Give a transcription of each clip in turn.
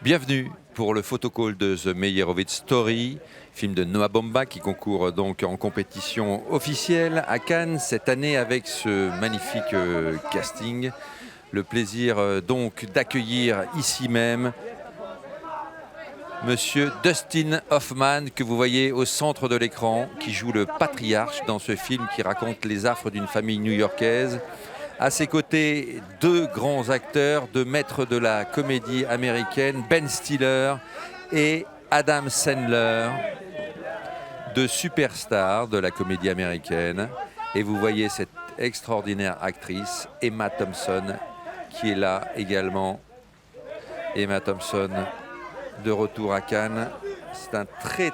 Bienvenue pour le photocall de The Meyerowitz Story, film de Noah Baumbach qui concourt donc en compétition officielle à Cannes cette année avec ce magnifique casting. Le plaisir donc d'accueillir ici même Monsieur Dustin Hoffman, que vous voyez au centre de l'écran, qui joue le patriarche dans ce film qui raconte les affres d'une famille new-yorkaise. À ses côtés, deux grands acteurs, deux maîtres de la comédie américaine, Ben Stiller et Adam Sandler, deux superstars de la comédie américaine. Et vous voyez cette extraordinaire actrice, Emma Thompson, qui est là également. Emma Thompson, de retour à Cannes. C'est un très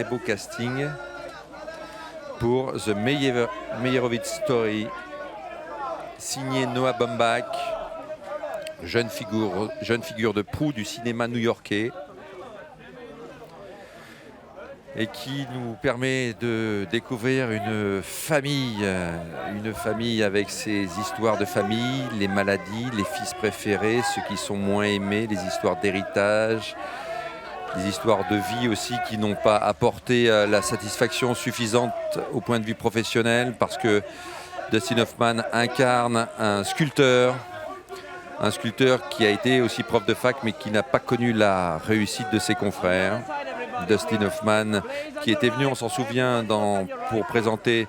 beau casting pour The Meyerowitz Story, signé Noah Baumbach, jeune figure de proue du cinéma new-yorkais, et qui nous permet de découvrir une famille avec ses histoires de famille, les maladies, les fils préférés, ceux qui sont moins aimés, les histoires d'héritage, des histoires de vie aussi qui n'ont pas apporté la satisfaction suffisante au point de vue professionnel, parce que Dustin Hoffman incarne un sculpteur qui a été aussi prof de fac mais qui n'a pas connu la réussite de ses confrères. Dustin Hoffman qui était venu, on s'en souvient, pour présenter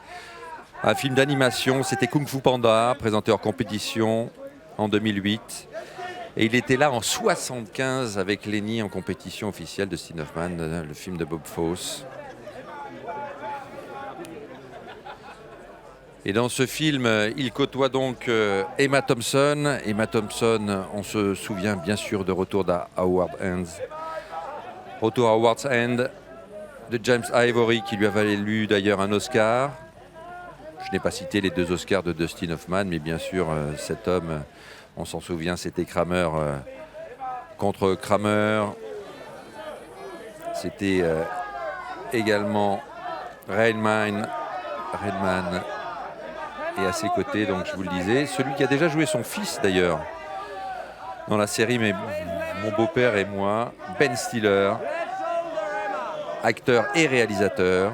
un film d'animation, c'était Kung Fu Panda, présenté hors compétition en 2008. Et il était là en 1975 avec Lenny en compétition officielle de Dustin Hoffman, le film de Bob Fosse. Et dans ce film, il côtoie donc Emma Thompson. Emma Thompson, on se souvient bien sûr de Retour à Howard's End. Retour à Howard's End de James Ivory, qui lui a valu d'ailleurs un Oscar. Je n'ai pas cité les deux Oscars de Dustin Hoffman, mais bien sûr, cet homme, on s'en souvient, c'était Kramer contre Kramer. C'était également Redman. Et à ses côtés, donc je vous le disais, celui qui a déjà joué son fils d'ailleurs dans la série Mon beau-père et moi, Ben Stiller, acteur et réalisateur,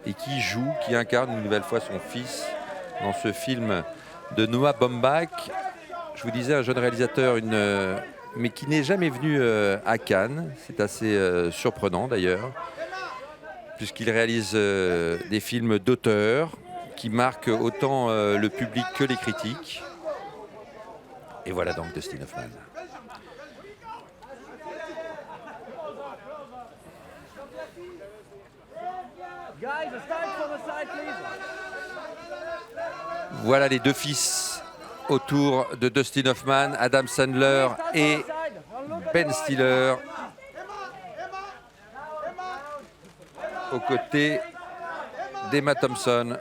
et qui incarne une nouvelle fois son fils dans ce film de Noah Baumbach. Je vous disais, un jeune réalisateur, mais qui n'est jamais venu à Cannes. C'est assez surprenant d'ailleurs, puisqu'il réalise des films d'auteur qui marquent autant le public que les critiques. Et voilà donc Dustin Hoffman. Voilà les deux fils autour de Dustin Hoffman, Adam Sandler et Ben Stiller, aux côtés d'Emma Thompson.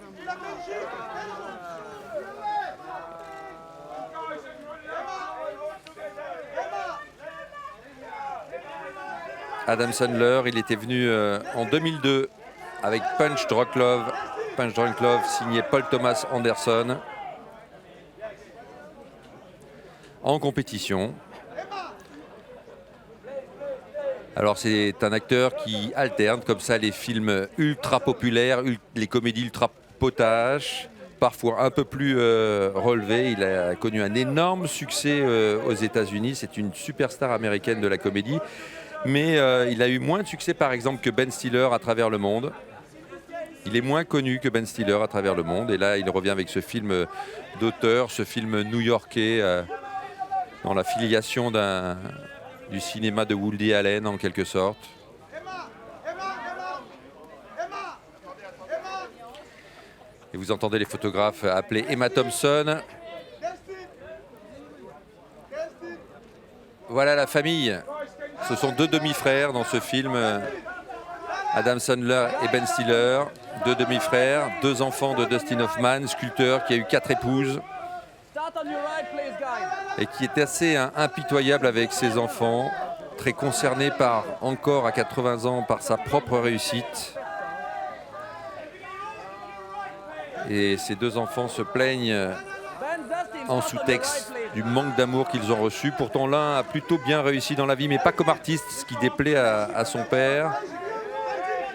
Adam Sandler, il était venu en 2002 avec Punch Drunk Love, signé Paul Thomas Anderson, en compétition. Alors c'est un acteur qui alterne comme ça les films ultra populaires, les comédies ultra potaches, parfois un peu plus relevées. Il a connu un énorme succès aux États-Unis. C'est une superstar américaine de la comédie. Mais il a eu moins de succès, par exemple, que Ben Stiller à travers le monde. Il est moins connu que Ben Stiller à travers le monde. Et là, il revient avec ce film d'auteur, ce film new-yorkais, dans la filiation du cinéma de Woody Allen, en quelque sorte. Et vous entendez les photographes appeler Emma Thompson. Voilà la famille. Ce sont deux demi-frères dans ce film, Adam Sandler et Ben Stiller, deux demi-frères, deux enfants de Dustin Hoffman, sculpteur qui a eu 4 épouses et qui est assez impitoyable avec ses enfants, très concerné encore à 80 ans par sa propre réussite. Et ces deux enfants se plaignent en sous-texte du manque d'amour qu'ils ont reçu. Pourtant, l'un a plutôt bien réussi dans la vie, mais pas comme artiste, ce qui déplaît à son père.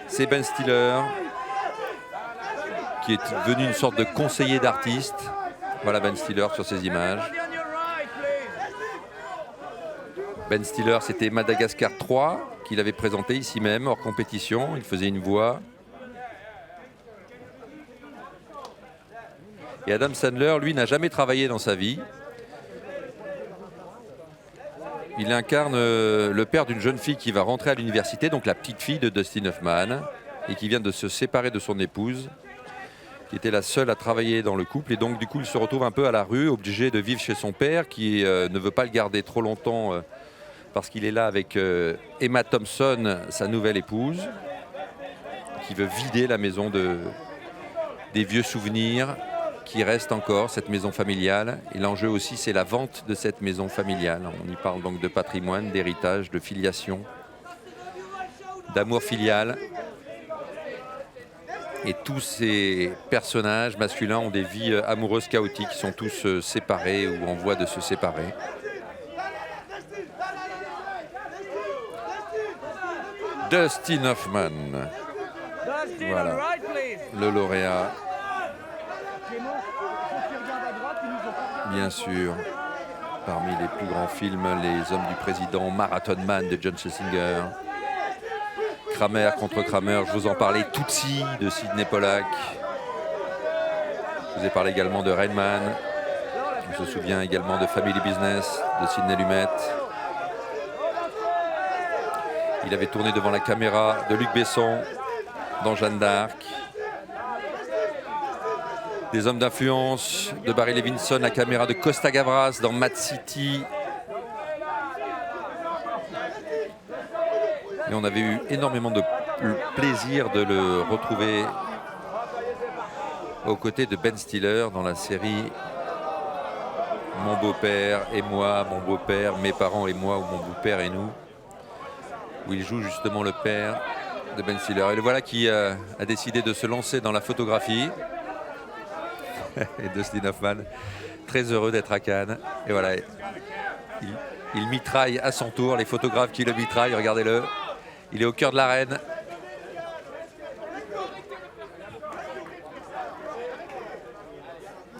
C'est Ben Stiller, qui est devenu une sorte de conseiller d'artiste. Voilà Ben Stiller sur ces images. Ben Stiller, c'était Madagascar 3, qu'il avait présenté ici même, hors compétition. Il faisait une voix. Et Adam Sandler, lui, n'a jamais travaillé dans sa vie. Il incarne le père d'une jeune fille qui va rentrer à l'université, donc la petite fille de Dustin Hoffman, et qui vient de se séparer de son épouse, qui était la seule à travailler dans le couple. Et donc, du coup, il se retrouve un peu à la rue, obligé de vivre chez son père, qui ne veut pas le garder trop longtemps parce qu'il est là avec Emma Thompson, sa nouvelle épouse, qui veut vider la maison des vieux souvenirs qui restent encore, cette maison familiale. Et l'enjeu aussi, c'est la vente de cette maison familiale. On y parle donc de patrimoine, d'héritage, de filiation, d'amour filial. Et tous ces personnages masculins ont des vies amoureuses chaotiques, sont tous séparés ou en voie de se séparer. Dustin Hoffman, voilà, le lauréat. Bien sûr, parmi les plus grands films, Les Hommes du Président, Marathon Man de John Schlesinger, Kramer contre Kramer, je vous en parlais, Tootsie de Sidney Pollack. Je vous ai parlé également de Rain Man. On se souvient également de Family Business de Sidney Lumet. Il avait tourné devant la caméra de Luc Besson dans Jeanne d'Arc. Des hommes d'influence de Barry Levinson, la caméra de Costa Gavras dans Mad City. Et on avait eu énormément de plaisir de le retrouver aux côtés de Ben Stiller dans la série Mon beau-père et moi, mon beau-père, mes parents et moi, ou mon beau-père et nous, où il joue justement le père de Ben Stiller. Et le voilà qui a décidé de se lancer dans la photographie. Et Dustin Hoffman, très heureux d'être à Cannes. Et voilà, il mitraille à son tour les photographes qui le mitraillent. Regardez-le, il est au cœur de l'arène.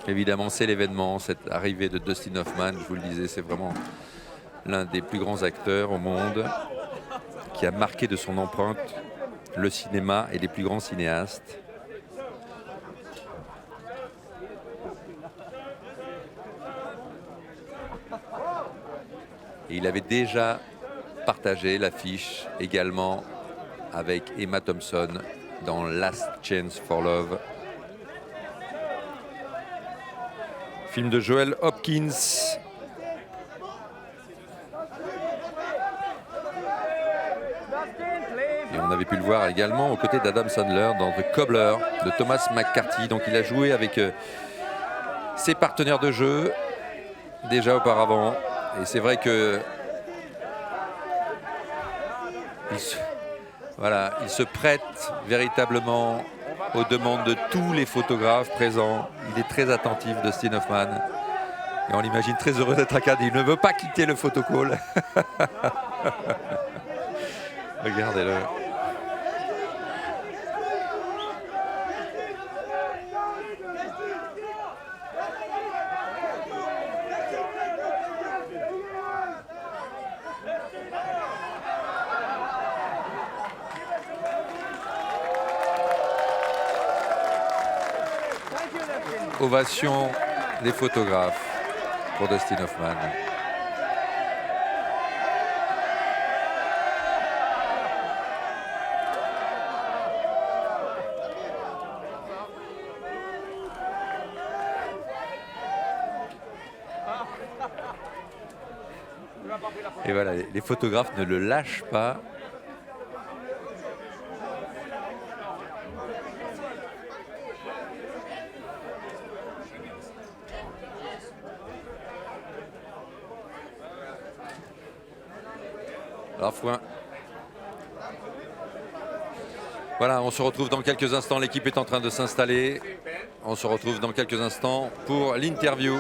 Évidemment, c'est l'événement, cette arrivée de Dustin Hoffman. Je vous le disais, c'est vraiment l'un des plus grands acteurs au monde, qui a marqué de son empreinte le cinéma et les plus grands cinéastes. Et il avait déjà partagé l'affiche également avec Emma Thompson dans Last Chance for Love. Film de Joel Hopkins. Et on avait pu le voir également aux côtés d'Adam Sandler dans The Cobbler de Thomas McCarthy. Donc il a joué avec ses partenaires de jeu déjà auparavant. Et c'est vrai que il se prête véritablement aux demandes de tous les photographes présents. Il est très attentif, Dustin Hoffman. Et on l'imagine très heureux d'être à Cannes. Il ne veut pas quitter le photocall. Regardez-le. Ovation des photographes pour Dustin Hoffman. Et voilà, les photographes ne le lâchent pas. Alors, voilà, on se retrouve dans quelques instants. L'équipe est en train de s'installer. On se retrouve dans quelques instants pour l'interview